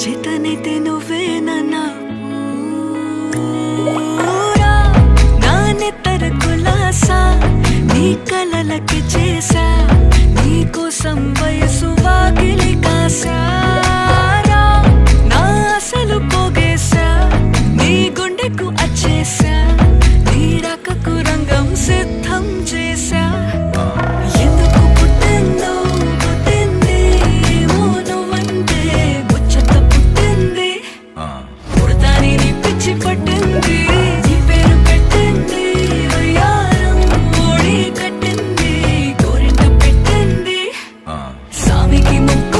చేతనైతే నువ్వేనన్నా పూరా నా నెత్తర కులాసా నీ కలలకి చేసా నీ కోసం వయసు వాకిలి కాసారా నా అసలు పోగేసా నీ గుండెకు అచ్చేసా నీ రాకకు రంగం సిద్ధం చేసా ఎందుకు పుట్టిందో పుట్టింది ఏమో నువ్వంటే ముచ్చట పుట్టింది పుడతాని నీ పిచ్చి పట్టింది నీ పేరు పెట్టింది వయ్యారం ఓడి కట్టింది గోరింట పెట్టింది సామికి ముప్ప